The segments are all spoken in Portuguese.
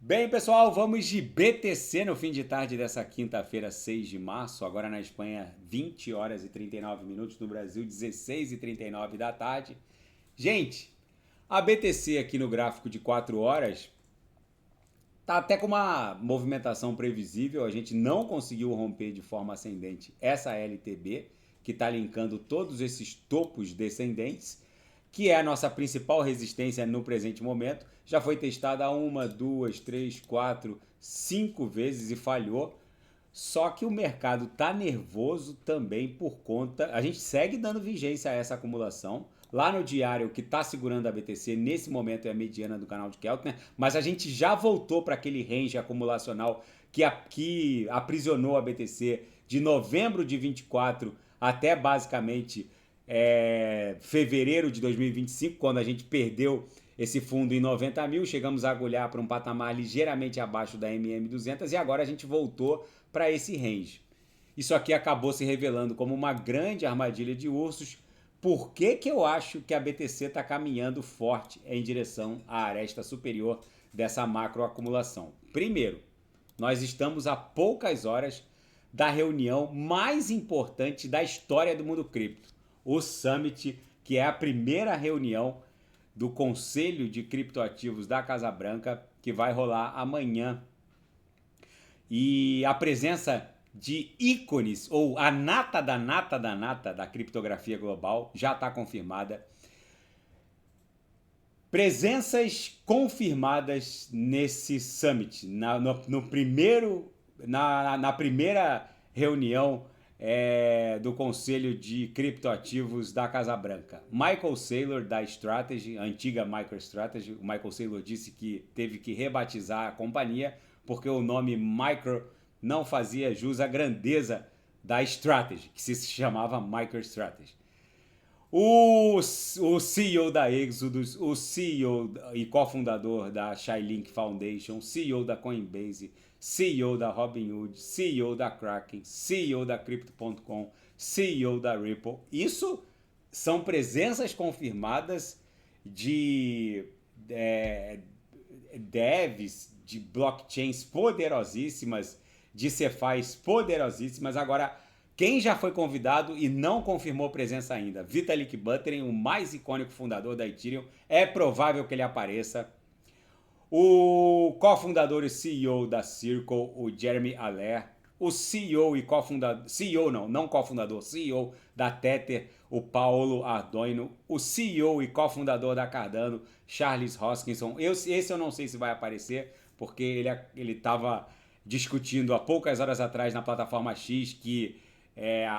Bem, pessoal, vamos de BTC no fim de tarde dessa quinta-feira, 6 de março. Agora na Espanha, 20 horas e 39 minutos. No Brasil, 16 e 39 da tarde. Gente, a BTC aqui no gráfico de 4 horas tá até com uma movimentação previsível. A gente não conseguiu romper de forma ascendente essa LTB, que está linkando todos esses topos descendentes, que é a nossa principal resistência no presente momento. Já foi testada uma, duas, três, quatro, cinco vezes e falhou. Só que o mercado tá nervoso também por conta. A gente segue dando vigência a essa acumulação. Lá no diário, o que está segurando a BTC nesse momento é a mediana do canal de Keltner, mas a gente já voltou para aquele range acumulacional que aprisionou a BTC de novembro de 24 até basicamente fevereiro de 2025, quando a gente perdeu esse fundo em 90 mil, chegamos a agulhar para um patamar ligeiramente abaixo da MM200 e agora a gente voltou para esse range. Isso aqui acabou se revelando como uma grande armadilha de ursos. Por que eu acho que a BTC está caminhando forte em direção à aresta superior dessa macroacumulação? Primeiro, nós estamos a poucas horas da reunião mais importante da história do mundo cripto, o Summit, que é a primeira reunião do Conselho de Criptoativos da Casa Branca, que vai rolar amanhã. E a presença de ícones, ou a nata da nata da nata da criptografia global, já está confirmada. Presenças confirmadas nesse summit, na primeira reunião do Conselho de Criptoativos da Casa Branca. Michael Saylor, da Strategy, a antiga MicroStrategy. O Michael Saylor disse que teve que rebatizar a companhia porque o nome Micro não fazia jus à grandeza da Strategy, que se chamava MicroStrategy. O CEO da Exodus, o CEO e cofundador da Chainlink Foundation, CEO da Coinbase, CEO da Robinhood, CEO da Kraken, CEO da Crypto.com, CEO da Ripple. Isso são presenças confirmadas de devs, de blockchains poderosíssimas, de cefais poderosíssimas. Agora, quem já foi convidado e não confirmou presença ainda? Vitalik Buterin, o mais icônico fundador da Ethereum. É provável que ele apareça. O cofundador e CEO da Circle, o Jeremy Allaire. O CEO e cofundador... CEO não cofundador, CEO da Tether, o Paulo Ardoino. O CEO e cofundador da Cardano, Charles Hoskinson. Esse eu não sei se vai aparecer, porque ele estava discutindo há poucas horas atrás na plataforma X que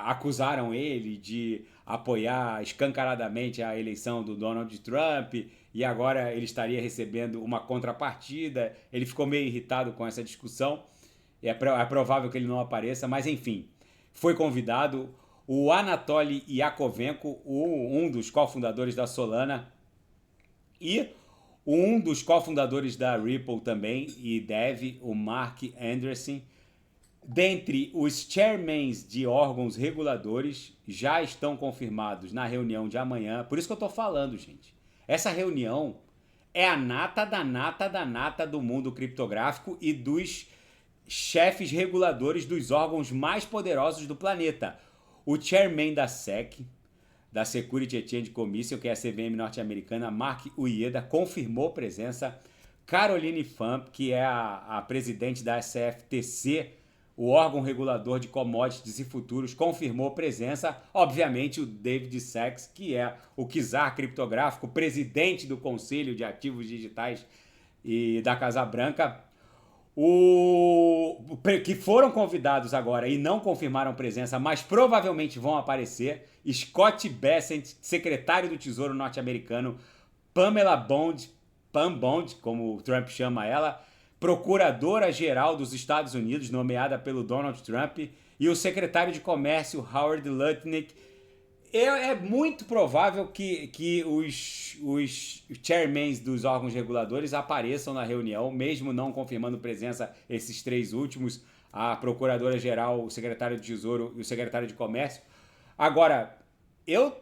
acusaram ele de apoiar escancaradamente a eleição do Donald Trump e agora ele estaria recebendo uma contrapartida. Ele ficou meio irritado com essa discussão. É provável que ele não apareça, mas enfim, foi convidado. O Anatoly Yakovenko, um dos cofundadores da Solana e um dos cofundadores da Ripple também, e Dev, o Mark Anderson. Dentre os chairmans de órgãos reguladores, já estão confirmados na reunião de amanhã. Por isso que eu estou falando, gente. Essa reunião é a nata da nata da nata do mundo criptográfico e dos chefes reguladores dos órgãos mais poderosos do planeta. O chairman da SEC, da Security Exchange Commission, que é a CVM norte-americana, Mark Uyeda, confirmou presença. Caroline Fump, que é a presidente da CFTC, o órgão regulador de commodities e futuros, confirmou presença. Obviamente, o David Sachs, que é o czar criptográfico, presidente do Conselho de Ativos Digitais e da Casa Branca, que foram convidados agora e não confirmaram presença, mas provavelmente vão aparecer. Scott Bessent, secretário do Tesouro norte-americano, Pamela Bond, Pam Bond, como o Trump chama ela, procuradora-geral dos Estados Unidos, nomeada pelo Donald Trump, e o secretário de Comércio, Howard Lutnick. É muito provável que os chairmans dos órgãos reguladores apareçam na reunião, mesmo não confirmando presença esses três últimos, a procuradora-geral, o secretário de Tesouro e o secretário de Comércio. Agora, eu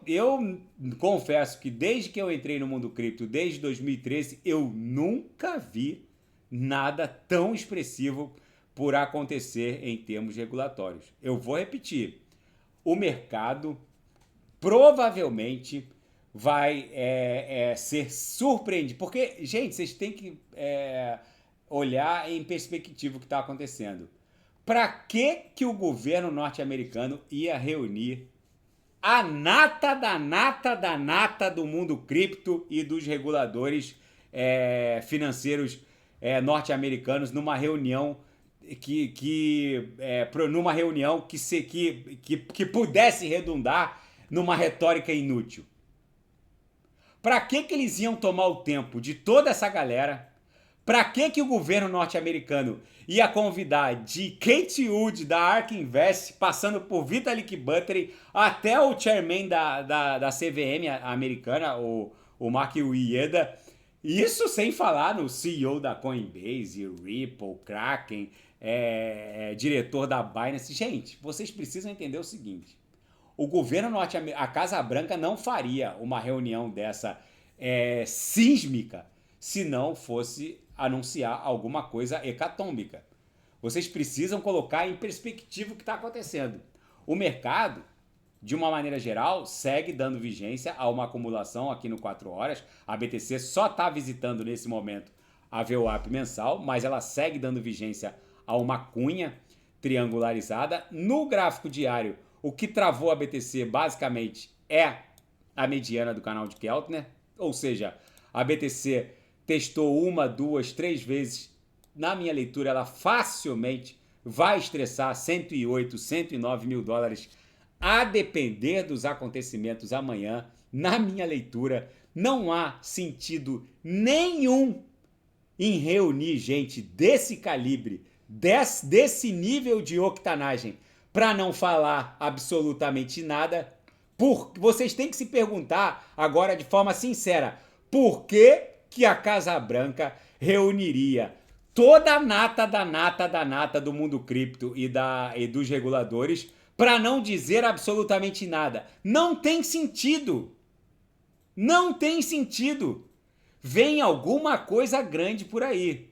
confesso que desde que eu entrei no mundo cripto, desde 2013, eu nunca vi nada tão expressivo por acontecer em termos regulatórios. Eu vou repetir, o mercado provavelmente vai ser surpreendido. Porque, gente, vocês têm que olhar em perspectiva o que está acontecendo. Para que o governo norte-americano ia reunir a nata da nata da nata do mundo cripto e dos reguladores financeiros norte-americanos numa reunião numa reunião que pudesse redundar numa retórica inútil? Para que eles iam tomar o tempo de toda essa galera? Para que o governo norte-americano ia convidar de Katie Wood da ARK Invest, passando por Vitalik Buterin, até o chairman da CVM americana, o Mark Uyeda? Isso sem falar no CEO da Coinbase, Ripple, Kraken, diretor da Binance. Gente, vocês precisam entender o seguinte. O governo norte-americano, a Casa Branca não faria uma reunião dessa sísmica se não fosse anunciar alguma coisa hecatômbica. Vocês precisam colocar em perspectiva o que está acontecendo. O mercado, de uma maneira geral, segue dando vigência a uma acumulação aqui no 4 horas. A BTC só está visitando nesse momento a VWAP mensal, mas ela segue dando vigência a uma cunha triangularizada. No gráfico diário, o que travou a BTC basicamente é a mediana do canal de Keltner, ou seja, a BTC testou 1, 2, 3 vezes. Na minha leitura, ela facilmente vai estressar 108, 109 mil dólares, a depender dos acontecimentos amanhã. Na minha leitura, não há sentido nenhum em reunir gente desse calibre, desse nível de octanagem, para não falar absolutamente nada. Vocês têm que se perguntar agora de forma sincera, por que a Casa Branca reuniria toda a nata da nata da nata do mundo cripto e dos reguladores para não dizer absolutamente nada? Não tem sentido. Não tem sentido. Vem alguma coisa grande por aí.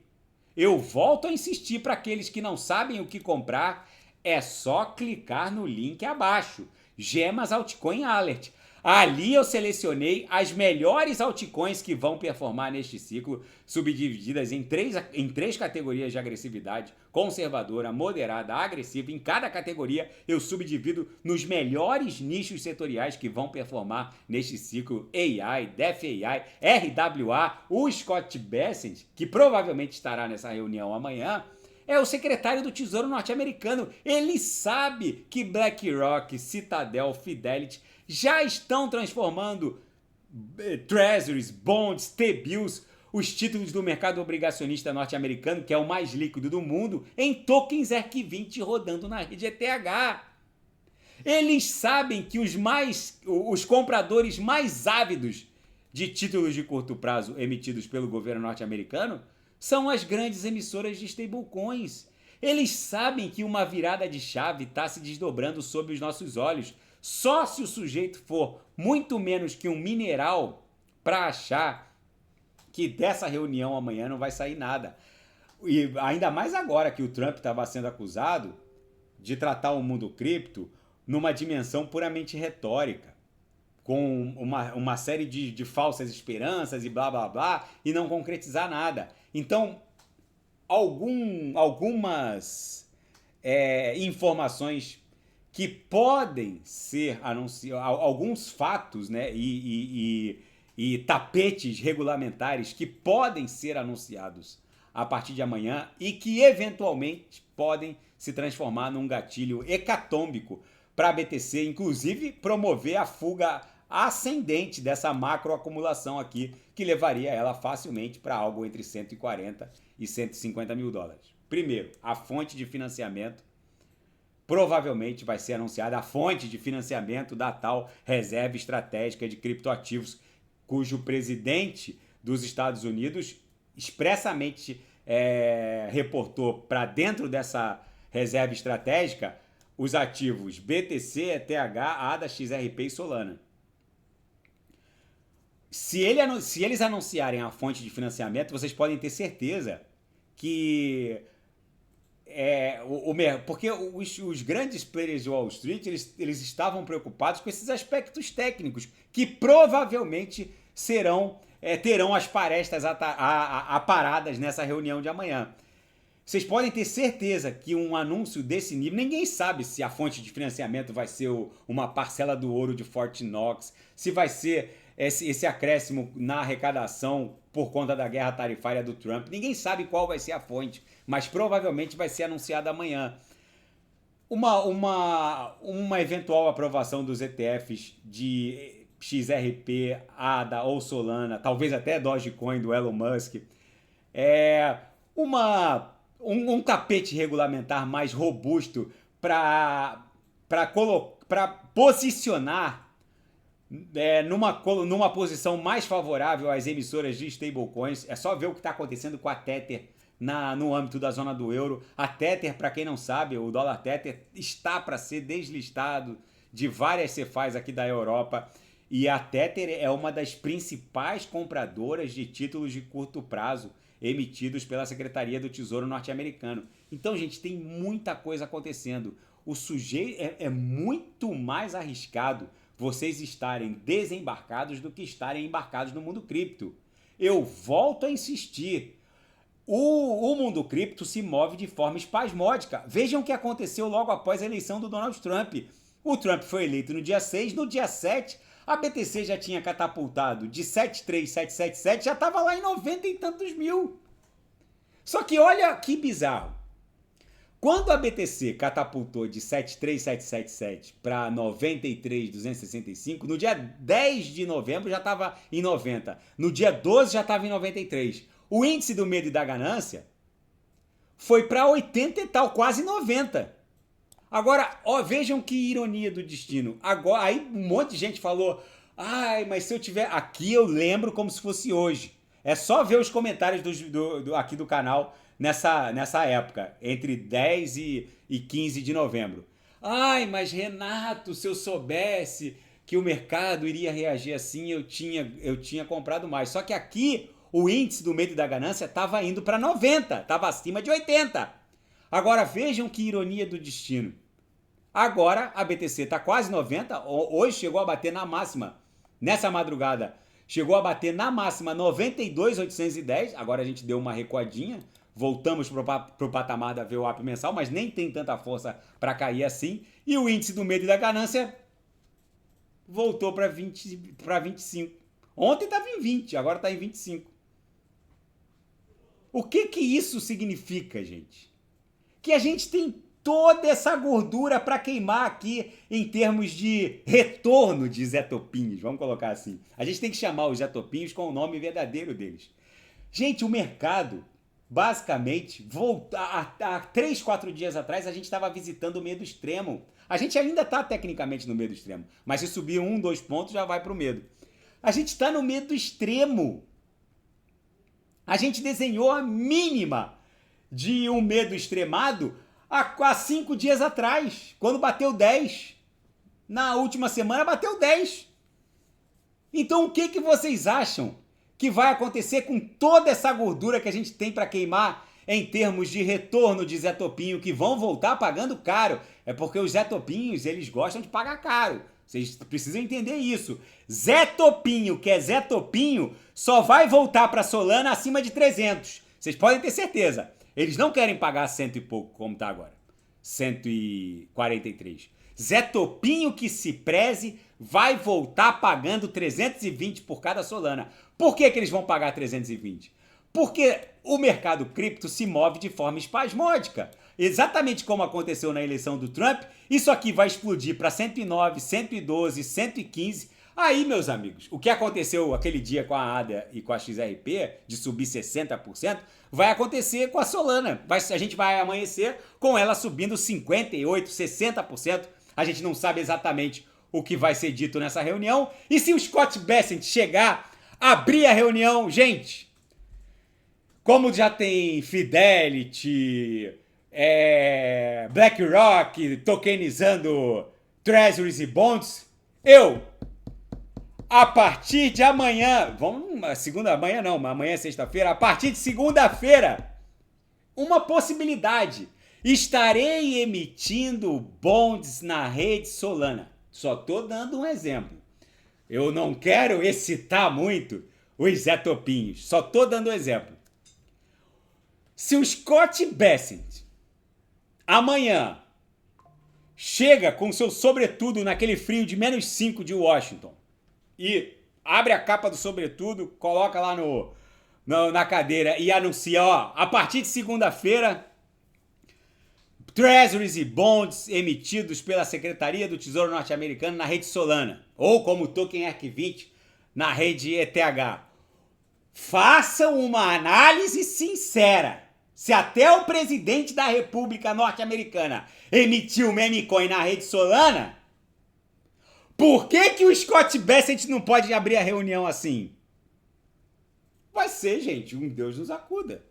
Eu volto a insistir para aqueles que não sabem o que comprar, é só clicar no link abaixo. Gemas Altcoin Alert. Ali eu selecionei as melhores altcoins que vão performar neste ciclo, subdivididas em três categorias de agressividade: conservadora, moderada, agressiva. Em cada categoria eu subdivido nos melhores nichos setoriais que vão performar neste ciclo: AI, DeFi, RWA. O Scott Bessent, que provavelmente estará nessa reunião amanhã, é o secretário do Tesouro norte-americano. Ele sabe que BlackRock, Citadel, Fidelity já estão transformando Treasuries, Bonds, T-Bills, os títulos do mercado obrigacionista norte-americano, que é o mais líquido do mundo, em tokens ERC20 rodando na rede ETH. Eles sabem que os compradores mais ávidos de títulos de curto prazo emitidos pelo governo norte-americano são as grandes emissoras de stablecoins. Eles sabem que uma virada de chave está se desdobrando sob os nossos olhos. Só se o sujeito for muito menos que um mineral para achar que dessa reunião amanhã não vai sair nada. E ainda mais agora que o Trump estava sendo acusado de tratar o mundo cripto numa dimensão puramente retórica, com uma série de falsas esperanças e blá blá blá, e não concretizar nada. Então, algumas informações que podem ser anunciados, alguns fatos, né, e tapetes regulamentares que podem ser anunciados a partir de amanhã e que eventualmente podem se transformar num gatilho hecatômbico para a BTC, inclusive promover a fuga ascendente dessa macroacumulação aqui, que levaria ela facilmente para algo entre 140 e 150 mil dólares. Primeiro, a fonte de financiamento. Provavelmente vai ser anunciada a fonte de financiamento da tal reserva estratégica de criptoativos, cujo presidente dos Estados Unidos expressamente reportou para dentro dessa reserva estratégica os ativos BTC, ETH, ADA, XRP e Solana. Se eles anunciarem a fonte de financiamento, vocês podem ter certeza que porque os grandes players de Wall Street eles estavam preocupados com esses aspectos técnicos que provavelmente terão as parestas aparadas nessa reunião de amanhã. Vocês podem ter certeza que um anúncio desse nível, ninguém sabe se a fonte de financiamento vai ser uma parcela do ouro de Fort Knox, se vai ser esse acréscimo na arrecadação por conta da guerra tarifária do Trump. Ninguém sabe qual vai ser a fonte, mas provavelmente vai ser anunciada amanhã. Uma eventual aprovação dos ETFs de XRP, ADA ou Solana, talvez até Dogecoin do Elon Musk, um tapete regulamentar mais robusto para posicionar numa posição mais favorável às emissoras de stablecoins. É só ver o que está acontecendo com a Tether no âmbito da zona do euro. A Tether, para quem não sabe, o dólar Tether está para ser deslistado de várias CFAs aqui da Europa. E a Tether é uma das principais compradoras de títulos de curto prazo emitidos pela Secretaria do Tesouro norte-americano. Então, gente, tem muita coisa acontecendo. O sujeito é muito mais arriscado vocês estarem desembarcados do que estarem embarcados no mundo cripto. Eu volto a insistir. O mundo cripto se move de forma espasmódica. Vejam o que aconteceu logo após a eleição do Donald Trump. O Trump foi eleito no dia 6, no dia 7, a BTC já tinha catapultado de 73777, já estava lá em 90 e tantos mil. Só que olha que bizarro. Quando a BTC catapultou de 73777 para 93.265, no dia 10 de novembro já estava em 90. No dia 12 já estava em 93. O índice do medo e da ganância foi para 80 e tal, quase 90. Agora, vejam que ironia do destino. Agora, aí um monte de gente falou, mas se eu tiver... Aqui eu lembro como se fosse hoje. É só ver os comentários aqui do canal nessa época, entre 10 e 15 de novembro. Mas Renato, se eu soubesse que o mercado iria reagir assim, eu tinha comprado mais. Só que aqui, o índice do medo e da ganância estava indo para 90, estava acima de 80. Agora, vejam que ironia do destino. Agora a BTC está quase 90, hoje chegou a bater na máxima, nessa madrugada, chegou a bater na máxima 92.810, agora a gente deu uma recuadinha, voltamos para o patamar da VWAP mensal, mas nem tem tanta força para cair assim, e o índice do medo e da ganância voltou para 25. Ontem estava em 20, agora está em 25. O que isso significa, gente? Que a gente tem toda essa gordura para queimar aqui em termos de retorno de Zé Topinhos, vamos colocar assim. A gente tem que chamar os Zé Topinhos com o nome verdadeiro deles. Gente, o mercado, basicamente, há 3, 4 dias atrás, a gente estava visitando o medo extremo. A gente ainda está tecnicamente no medo extremo, mas se subir 1, 2 pontos já vai para o medo. A gente está no medo extremo. A gente desenhou a mínima de um medo extremado há 5 dias atrás, quando bateu 10. Na última semana bateu 10. Então o que vocês acham que vai acontecer com toda essa gordura que a gente tem para queimar em termos de retorno de Zé Topinho, que vão voltar pagando caro? É porque os Zé Topinhos, eles gostam de pagar caro. Vocês precisam entender isso. Zé Topinho, que é Zé Topinho, só vai voltar para Solana acima de 300. Vocês podem ter certeza. Eles não querem pagar 100 e pouco, como está agora. 143. Zé Topinho que se preze vai voltar pagando 320 por cada Solana. Por que eles vão pagar 320? Porque o mercado cripto se move de forma espasmódica. Exatamente como aconteceu na eleição do Trump, isso aqui vai explodir para 109, 112, 115. Aí, meus amigos, o que aconteceu aquele dia com a ADA e com a XRP, de subir 60%, vai acontecer com a Solana. A gente vai amanhecer com ela subindo 58%, 60%. A gente não sabe exatamente o que vai ser dito nessa reunião. E se o Scott Bessent chegar, abrir a reunião, gente, como já tem Fidelity, BlackRock tokenizando Treasuries e Bonds, a partir de amanhã, amanhã é sexta-feira, a partir de segunda-feira, Uma possibilidade. Estarei emitindo bonds na rede Solana. Só estou dando um exemplo. Eu não quero excitar muito os Zé Topinhos. Só estou dando um exemplo. Se o Scott Bessent amanhã chega com seu sobretudo naquele frio de -5 de Washington e abre a capa do sobretudo, coloca lá na cadeira e anuncia, ó, a partir de segunda-feira, Treasuries e bonds emitidos pela Secretaria do Tesouro Norte-Americano na rede Solana, ou como token ERC20 na rede ETH. Façam uma análise sincera. Se até o presidente da República Norte-Americana emitiu meme coin na rede Solana, por que o Scott Bessent não pode abrir a reunião assim? Vai ser, gente, um Deus nos acuda.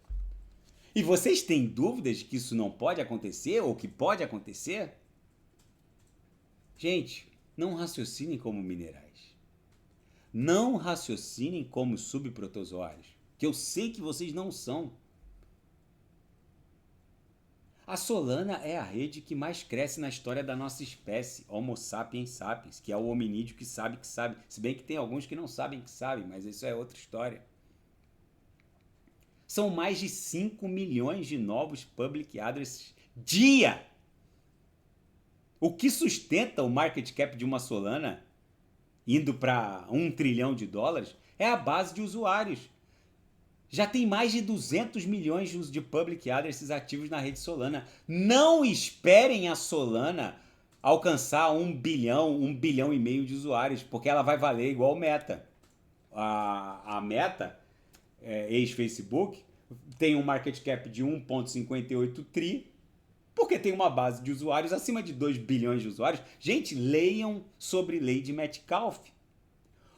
E vocês têm dúvidas de que isso não pode acontecer ou que pode acontecer? Gente, não raciocinem como minerais. Não raciocinem como subprotozoários, que eu sei que vocês não são. A Solana é a rede que mais cresce na história da nossa espécie, Homo sapiens sapiens, que é o hominídeo que sabe que sabe. Se bem que tem alguns que não sabem que sabem, mas isso é outra história. São mais de 5 milhões de novos public addresses dia. O que sustenta o market cap de uma Solana, indo para $1 trilhão, é a base de usuários. Já tem mais de 200 milhões de public addresses ativos na rede Solana. Não esperem a Solana alcançar 1 bilhão, 1 bilhão e meio de usuários, porque ela vai valer igual Meta. A Meta, ex-Facebook, tem um market cap de 1,58 tri, porque tem uma base de usuários acima de 2 bilhões de usuários. Gente, leiam sobre lei de Metcalfe.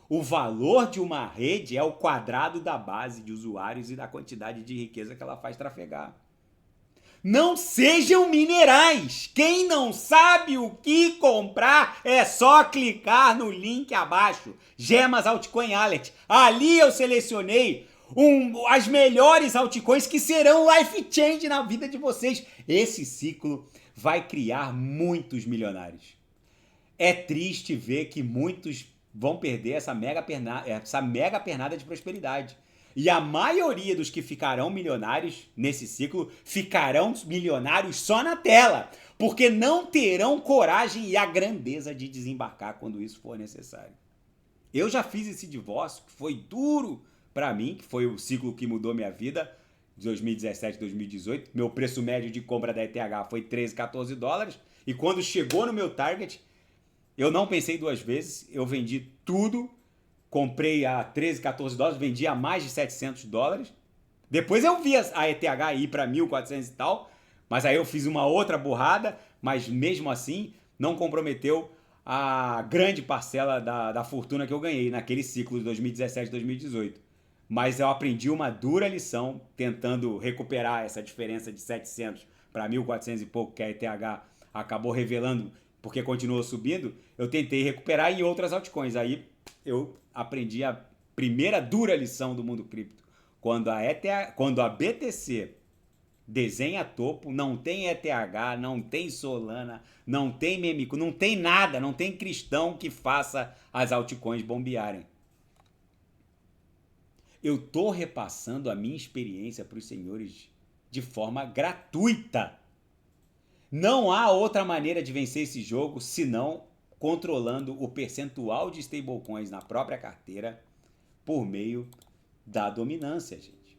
O valor de uma rede é o quadrado da base de usuários e da quantidade de riqueza que ela faz trafegar. Não sejam minerais! Quem não sabe o que comprar é só clicar no link abaixo. Gemas Altcoin Alert. Ali eu selecionei as melhores altcoins que serão life change na vida de vocês. Esse ciclo vai criar muitos milionários. É triste ver que muitos vão perder essa mega pernada de prosperidade. E a maioria dos que ficarão milionários nesse ciclo ficarão milionários só na tela, porque não terão coragem e a grandeza de desembarcar quando isso for necessário. Eu já fiz esse divórcio, que foi duro para mim, que foi o ciclo que mudou minha vida, de 2017 2018. Meu preço médio de compra da ETH foi 13, 14 dólares. E quando chegou no meu target, eu não pensei duas vezes, eu vendi tudo, comprei a 13, 14 dólares, vendi a mais de 700 dólares. Depois eu vi a ETH ir para 1.400 e tal, mas aí eu fiz uma outra burrada, mas mesmo assim não comprometeu a grande parcela da fortuna que eu ganhei naquele ciclo de 2017 2018. Mas eu aprendi uma dura lição tentando recuperar essa diferença de 700 para 1.400 e pouco que a ETH acabou revelando, porque continuou subindo. Eu tentei recuperar em outras altcoins. Aí eu aprendi a primeira dura lição do mundo cripto. Quando a BTC desenha topo, não tem ETH, não tem Solana, não tem Memico, não tem nada, não tem cristão que faça as altcoins bombearem. Eu tô repassando a minha experiência para os senhores de forma gratuita. Não há outra maneira de vencer esse jogo senão controlando o percentual de stablecoins na própria carteira por meio da dominância, gente.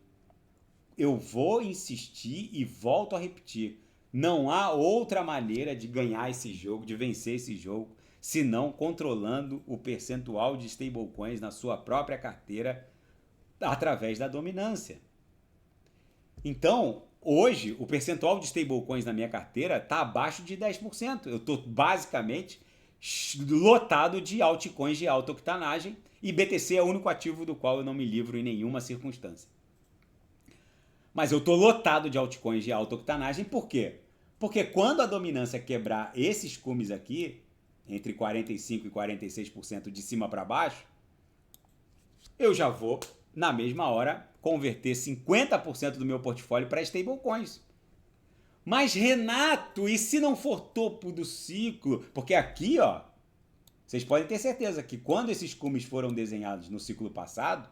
Eu vou insistir e volto a repetir. Não há outra maneira de ganhar esse jogo, de vencer esse jogo, senão controlando o percentual de stablecoins na sua própria carteira através da dominância. Então, hoje, o percentual de stablecoins na minha carteira está abaixo de 10%. Eu estou basicamente lotado de altcoins de alta octanagem e BTC é o único ativo do qual eu não me livro em nenhuma circunstância. Mas eu estou lotado de altcoins de alta octanagem, por quê? Porque quando a dominância quebrar esses cumes aqui, entre 45% e 46% de cima para baixo, eu já vou na mesma hora, converter 50% do meu portfólio para stablecoins. Mas, Renato, e se não for topo do ciclo? Porque aqui, ó, vocês podem ter certeza que quando esses cumes foram desenhados no ciclo passado,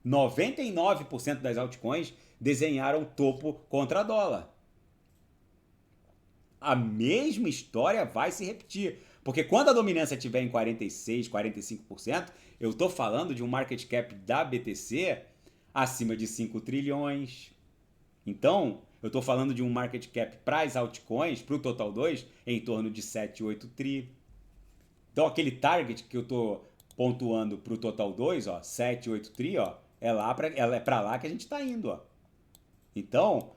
99% das altcoins desenharam topo contra dólar. A mesma história vai se repetir. Porque quando a dominância estiver em 46%, 45%, eu estou falando de um market cap da BTC acima de 5 trilhões. Então, eu estou falando de um market cap para as altcoins, para o Total 2, em torno de 7, 8 tri. Então, aquele target que eu estou pontuando para o Total 2, ó, 7, 8 tri, ó, é para lá que a gente está indo. Ó. Então,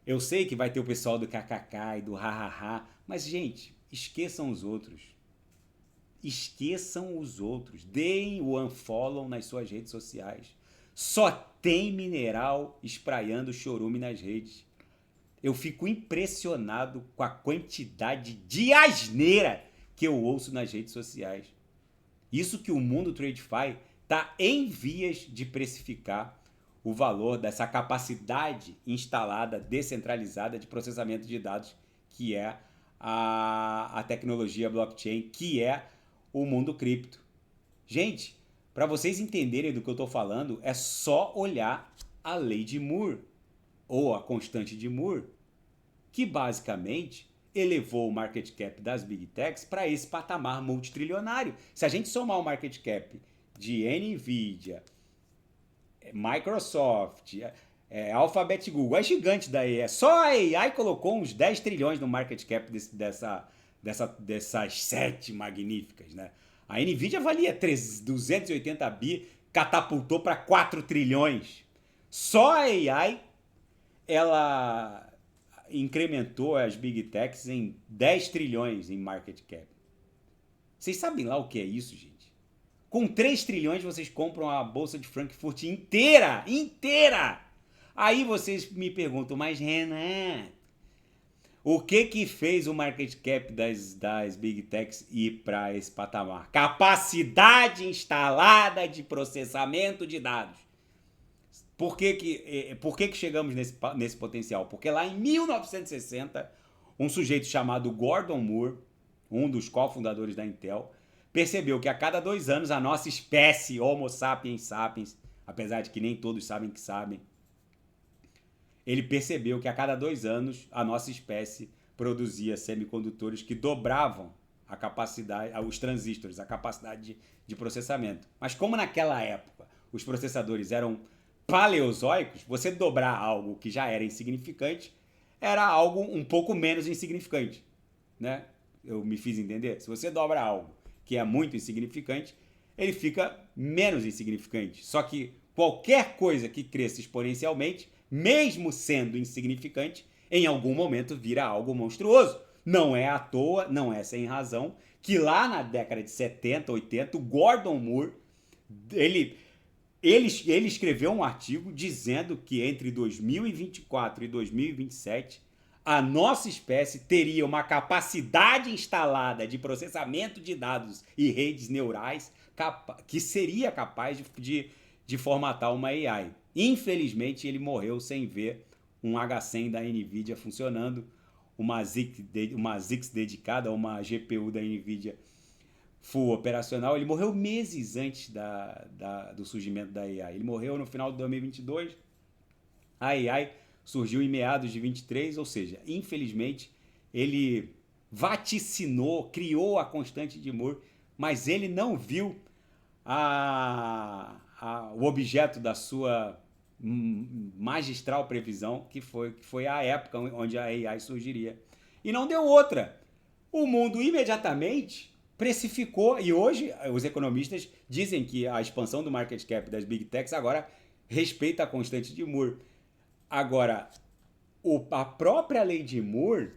eu sei que vai ter o pessoal do kkk e do hahaha, mas, gente, esqueçam os outros. Esqueçam os outros. Deem o unfollow nas suas redes sociais. Só tem mineral espraiando chorume nas redes. Eu fico impressionado com a quantidade de asneira que eu ouço nas redes sociais. Isso que o mundo TradeFi está em vias de precificar o valor dessa capacidade instalada, descentralizada de processamento de dados, que é a tecnologia blockchain, que é o mundo cripto. Gente, para vocês entenderem do que eu estou falando, é só olhar a lei de Moore, ou a constante de Moore, que basicamente elevou o market cap das Big Techs para esse patamar multitrilionário. Se a gente somar o market cap de NVIDIA, Microsoft, Alphabet, Google, as gigantes da AI, só a AI colocou uns 10 trilhões no market cap dessas 7 magníficas, né? A NVIDIA valia 280 bi, catapultou para 4 trilhões. Só a AI, ela incrementou as Big Techs em 10 trilhões em market cap. Vocês sabem lá o que é isso, gente? Com 3 trilhões vocês compram a Bolsa de Frankfurt inteira! Inteira! Aí vocês me perguntam, mas Renan, o que fez o market cap das Big Techs ir para esse patamar? Capacidade instalada de processamento de dados. Por que chegamos nesse potencial? Porque lá em 1960, um sujeito chamado Gordon Moore, um dos cofundadores da Intel, percebeu que a cada 2 anos a nossa espécie, Homo sapiens sapiens, apesar de que nem todos sabem que sabem, ele percebeu que a cada 2 anos a nossa espécie produzia semicondutores que dobravam a capacidade, os transistores, a capacidade de processamento. Mas como naquela época os processadores eram paleozoicos, você dobrar algo que já era insignificante era algo um pouco menos insignificante, né? Eu me fiz entender? Se você dobra algo que é muito insignificante, ele fica menos insignificante. Só que qualquer coisa que cresça exponencialmente, mesmo sendo insignificante, em algum momento vira algo monstruoso. Não é à toa, não é sem razão, que lá na década de 70, 80, o Gordon Moore, ele escreveu um artigo dizendo que entre 2024 e 2027 a nossa espécie teria uma capacidade instalada de processamento de dados e redes neurais que seria capaz de formatar uma AI. Infelizmente, ele morreu sem ver um H100 da NVIDIA funcionando, uma ZIX dedicada, uma GPU da NVIDIA full operacional. Ele morreu meses antes do surgimento da AI. Ele morreu no final de 2022. A AI surgiu em meados de 23, ou seja, infelizmente, ele vaticinou, criou a constante de Moore, mas ele não viu o objeto da sua magistral previsão, que foi a época onde a AI surgiria. E não deu outra. O mundo imediatamente precificou, e hoje os economistas dizem que a expansão do market cap das Big Techs agora respeita a constante de Moore. Agora, a própria lei de Moore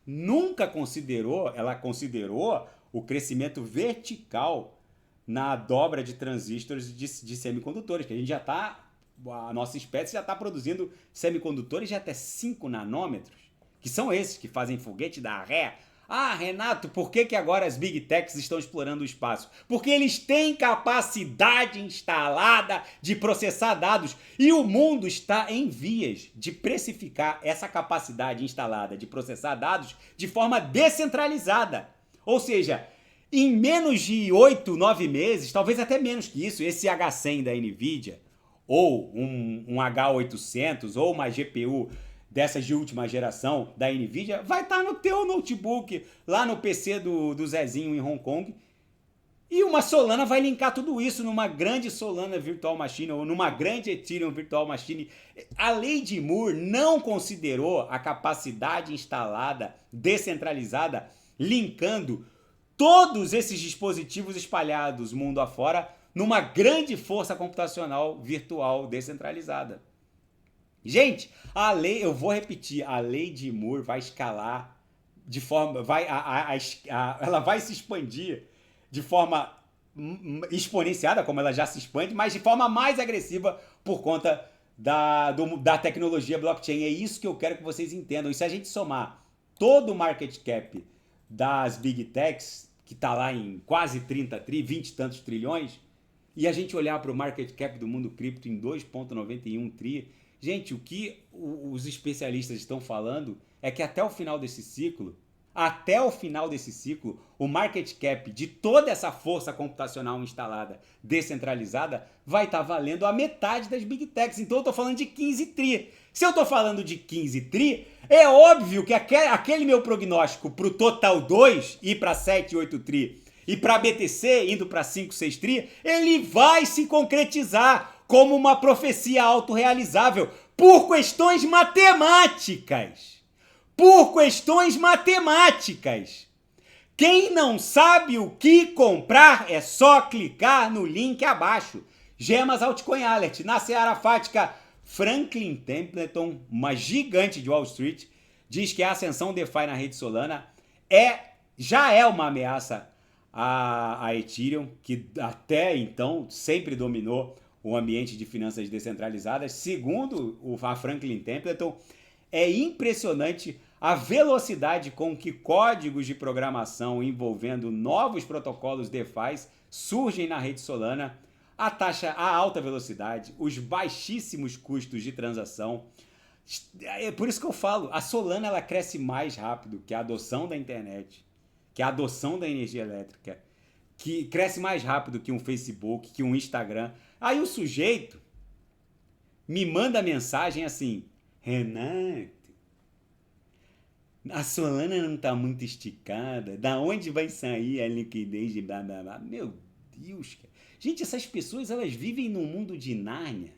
nunca considerou, ela considerou o crescimento vertical na dobra de transistores de semicondutores, que a gente já está, a nossa espécie já está produzindo semicondutores de até 5 nanômetros, que são esses que fazem foguete dar ré Ah, Renato, por que agora as Big Techs estão explorando o espaço? Porque eles têm capacidade instalada de processar dados e o mundo está em vias de precificar essa capacidade instalada de processar dados de forma descentralizada. Ou seja, em menos de 8, 9 meses, talvez até menos que isso, esse H100 da NVIDIA, ou um H800, ou uma GPU dessas de última geração da NVIDIA, vai estar no teu notebook, lá no PC do Zezinho em Hong Kong, e uma Solana vai linkar tudo isso numa grande Solana Virtual Machine ou numa grande Ethereum Virtual Machine. A Lady Moore não considerou a capacidade instalada, descentralizada, linkando todos esses dispositivos espalhados mundo afora numa grande força computacional virtual descentralizada. Gente, eu vou repetir, a Lady Moore vai escalar de forma, ela vai se expandir de forma exponenciada, como ela já se expande, mas de forma mais agressiva por conta da tecnologia blockchain. É isso que eu quero que vocês entendam. E se a gente somar todo o market cap das Big Techs, que está lá em quase 20 e tantos trilhões, e a gente olhar para o market cap do mundo cripto em 2,91 tri, gente, o que os especialistas estão falando é que até o final desse ciclo, o market cap de toda essa força computacional instalada, descentralizada, vai estar valendo a metade das Big Techs. Então eu estou falando de 15 tri. Se eu estou falando de 15 tri, é óbvio que aquele meu prognóstico para o Total 2 ir para 7, 8 tri e para BTC indo para 5, 6 tri, ele vai se concretizar como uma profecia autorrealizável por questões matemáticas. Por questões matemáticas. Quem não sabe o que comprar é só clicar no link abaixo. Gemas Altcoin Alert. Na Seara Fática, Franklin Templeton, uma gigante de Wall Street, diz que a ascensão DeFi na rede Solana já é uma ameaça a Ethereum, que até então sempre dominou o ambiente de finanças descentralizadas. Segundo a Franklin Templeton, é impressionante a velocidade com que códigos de programação envolvendo novos protocolos DeFi surgem na rede Solana, a alta velocidade, os baixíssimos custos de transação. É por isso que eu falo, a Solana ela cresce mais rápido que a adoção da internet, que a adoção da energia elétrica, que cresce mais rápido que um Facebook, que um Instagram. Aí o sujeito me manda mensagem assim: Renato, a Solana não está muito esticada, da onde vai sair a liquidez de blá blá blá? Meu Deus, cara. Gente, essas pessoas elas vivem num mundo de Nárnia.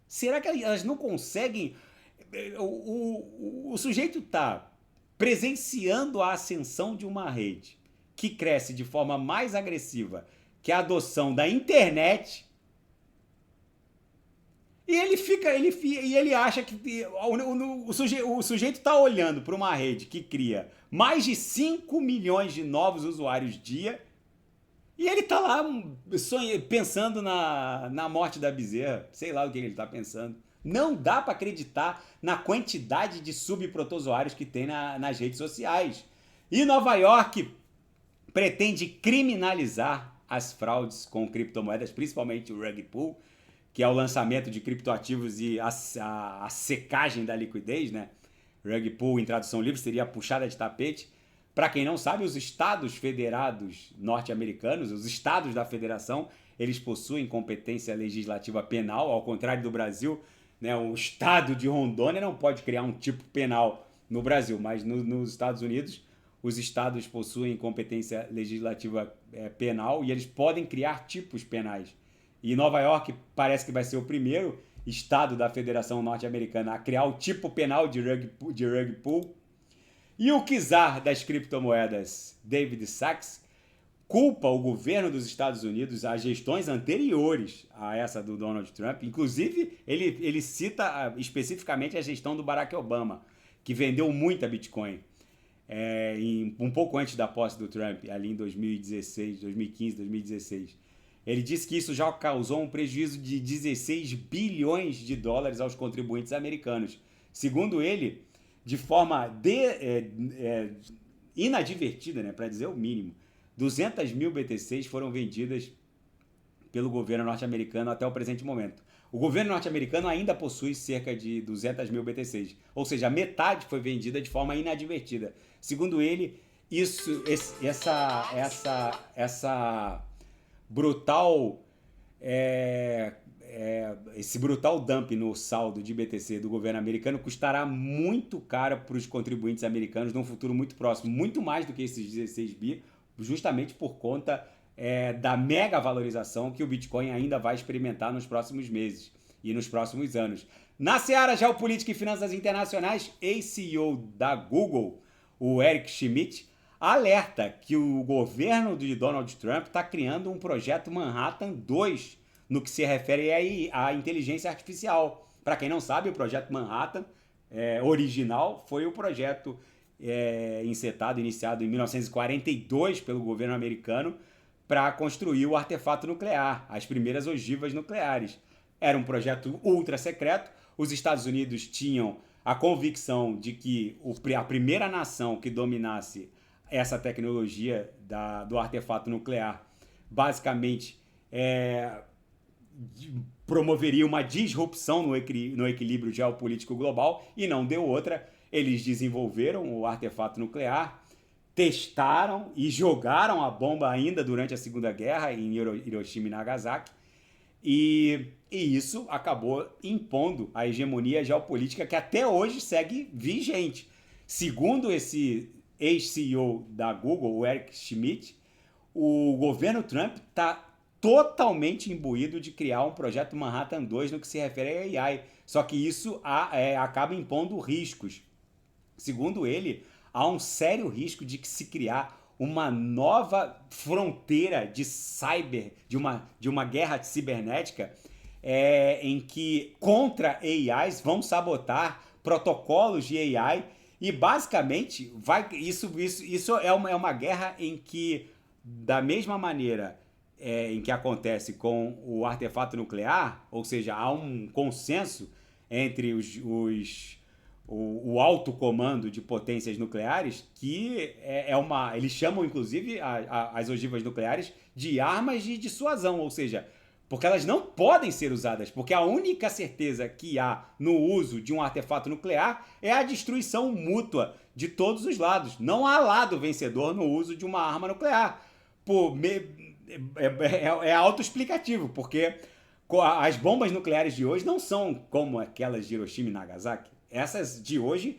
Será que elas não conseguem? O sujeito está presenciando a ascensão de uma rede que cresce de forma mais agressiva que a adoção da internet. E ele acha que o sujeito está olhando para uma rede que cria mais de 5 milhões de novos usuários dia e ele está lá pensando na morte da bezerra. Sei lá o que ele está pensando. Não dá para acreditar na quantidade de subprotozoários que tem nas redes sociais. E Nova York pretende criminalizar as fraudes com criptomoedas, principalmente o rug pull, que é o lançamento de criptoativos e a secagem da liquidez, né? Rug pull, em tradução livre, seria a puxada de tapete. Para quem não sabe, os estados federados norte-americanos, os estados da federação, eles possuem competência legislativa penal, ao contrário do Brasil, né? O estado de Rondônia não pode criar um tipo penal no Brasil, mas nos Estados Unidos, os estados possuem competência legislativa penal e eles podem criar tipos penais. E Nova York parece que vai ser o primeiro estado da Federação Norte-Americana a criar o tipo penal de rug pull. E o czar das criptomoedas, David Sachs, culpa o governo dos Estados Unidos às gestões anteriores a essa do Donald Trump. Inclusive, ele cita especificamente a gestão do Barack Obama, que vendeu muita Bitcoin um pouco antes da posse do Trump, ali em 2016, 2015, 2016. Ele disse que isso já causou um prejuízo de 16 bilhões de dólares aos contribuintes americanos. Segundo ele, de forma inadvertida, né, para dizer o mínimo. 200 mil BTCs foram vendidas pelo governo norte-americano até o presente momento. O governo norte-americano ainda possui cerca de 200 mil BTCs, ou seja, a metade foi vendida de forma inadvertida. Segundo ele, essa brutal esse brutal dump no saldo de BTC do governo americano custará muito caro para os contribuintes americanos num futuro muito próximo, muito mais do que esses 16 bi, justamente por conta da mega valorização que o Bitcoin ainda vai experimentar nos próximos meses e nos próximos anos. Na seara geopolítica e finanças internacionais, ex-CEO da Google, o Eric Schmidt, alerta que o governo de Donald Trump está criando um projeto Manhattan 2 no que se refere à inteligência artificial. Para quem não sabe, o projeto Manhattan original foi o projeto iniciado em 1942 pelo governo americano para construir o artefato nuclear, as primeiras ogivas nucleares. Era um projeto ultra secreto. Os Estados Unidos tinham a convicção de que a primeira nação que dominasse essa tecnologia do artefato nuclear basicamente promoveria uma disrupção no equilíbrio geopolítico global, e não deu outra. Eles desenvolveram o artefato nuclear, testaram e jogaram a bomba ainda durante a Segunda Guerra em Hiroshima e Nagasaki, e isso acabou impondo a hegemonia geopolítica que até hoje segue vigente. Segundo esse ex-CEO da Google, o Eric Schmidt, o governo Trump está totalmente imbuído de criar um projeto Manhattan 2 no que se refere a AI. Só que isso acaba impondo riscos. Segundo ele, há um sério risco de que se criar uma nova fronteira de de uma guerra cibernética em que contra AIs vão sabotar protocolos de AI e basicamente isso é uma guerra em que, da mesma maneira em que acontece com o artefato nuclear, ou seja, há um consenso entre o alto comando de potências nucleares, que eles chamam inclusive as ogivas nucleares de armas de dissuasão, ou seja, porque elas não podem ser usadas, porque a única certeza que há no uso de um artefato nuclear é a destruição mútua de todos os lados. Não há lado vencedor no uso de uma arma nuclear. É autoexplicativo, porque as bombas nucleares de hoje não são como aquelas de Hiroshima e Nagasaki. Essas de hoje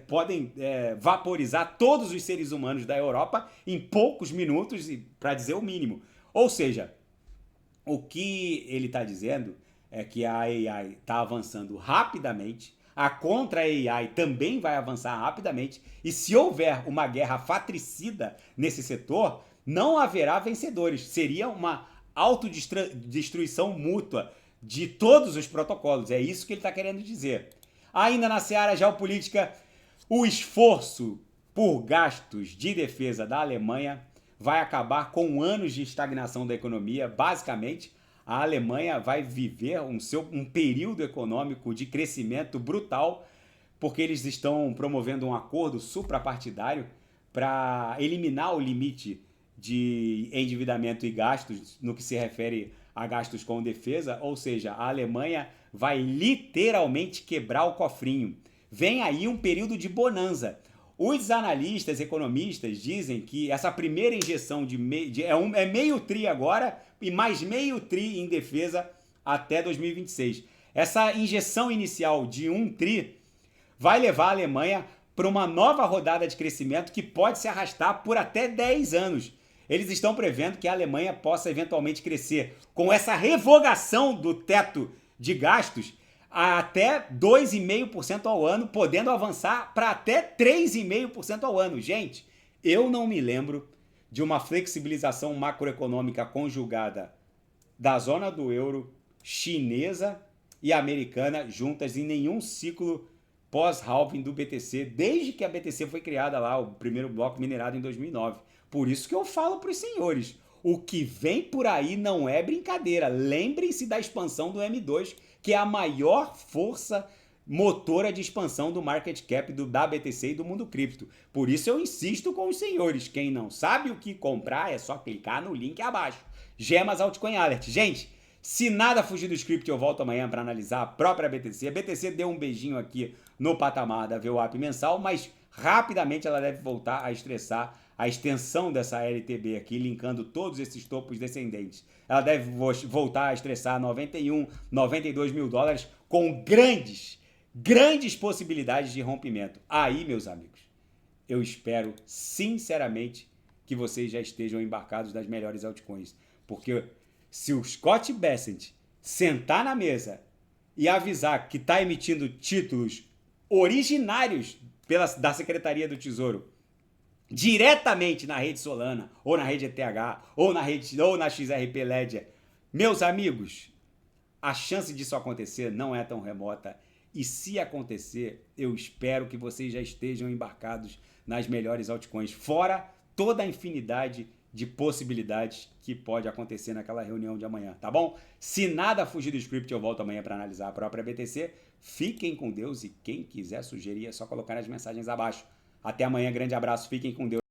podem vaporizar todos os seres humanos da Europa em poucos minutos, para dizer o mínimo. Ou seja, o que ele está dizendo é que a AI está avançando rapidamente, a contra-AI também vai avançar rapidamente, e se houver uma guerra fratricida nesse setor, não haverá vencedores. Seria uma autodestruição mútua de todos os protocolos. É isso que ele está querendo dizer. Ainda na seara geopolítica, o esforço por gastos de defesa da Alemanha vai acabar com anos de estagnação da economia. Basicamente, a Alemanha vai viver um período econômico de crescimento brutal, porque eles estão promovendo um acordo suprapartidário para eliminar o limite de endividamento e gastos no que se refere a gastos com defesa, ou seja, a Alemanha vai literalmente quebrar o cofrinho. Vem aí um período de bonança. Os analistas, economistas dizem que essa primeira injeção é meio tri agora e mais meio tri em defesa até 2026. Essa injeção inicial de 1 tri vai levar a Alemanha para uma nova rodada de crescimento que pode se arrastar por até 10 anos. Eles estão prevendo que a Alemanha possa eventualmente crescer com essa revogação do teto de gastos a até 2,5% ao ano, podendo avançar para até 3,5% ao ano. Gente, eu não me lembro de uma flexibilização macroeconômica conjugada da zona do euro, chinesa e americana juntas em nenhum ciclo pós-halving do BTC, desde que a BTC foi criada lá, o primeiro bloco minerado em 2009. Por isso que eu falo para os senhores, o que vem por aí não é brincadeira. Lembrem-se da expansão do M2, que é a maior força motora de expansão do market cap da BTC e do mundo cripto. Por isso eu insisto com os senhores, quem não sabe o que comprar é só clicar no link abaixo. Gemas Altcoin Alert. Gente, se nada fugir do script, eu volto amanhã para analisar a própria BTC. A BTC deu um beijinho aqui no patamar da VWAP mensal, mas rapidamente ela deve voltar a estressar a extensão dessa LTB aqui, linkando todos esses topos descendentes. Ela deve voltar a estressar 91, 92 mil dólares com grandes possibilidades de rompimento. Aí, meus amigos, eu espero sinceramente que vocês já estejam embarcados nas melhores altcoins, porque se o Scott Bessent sentar na mesa e avisar que está emitindo títulos originários da Secretaria do Tesouro diretamente na rede Solana, ou na rede ETH, ou na XRP Ledger, meus amigos, a chance disso acontecer não é tão remota. E se acontecer, eu espero que vocês já estejam embarcados nas melhores altcoins, fora toda a infinidade de possibilidades que pode acontecer naquela reunião de amanhã, tá bom? Se nada fugir do script, eu volto amanhã para analisar a própria BTC. Fiquem com Deus e quem quiser sugerir é só colocar nas mensagens abaixo. Até amanhã, grande abraço, fiquem com Deus.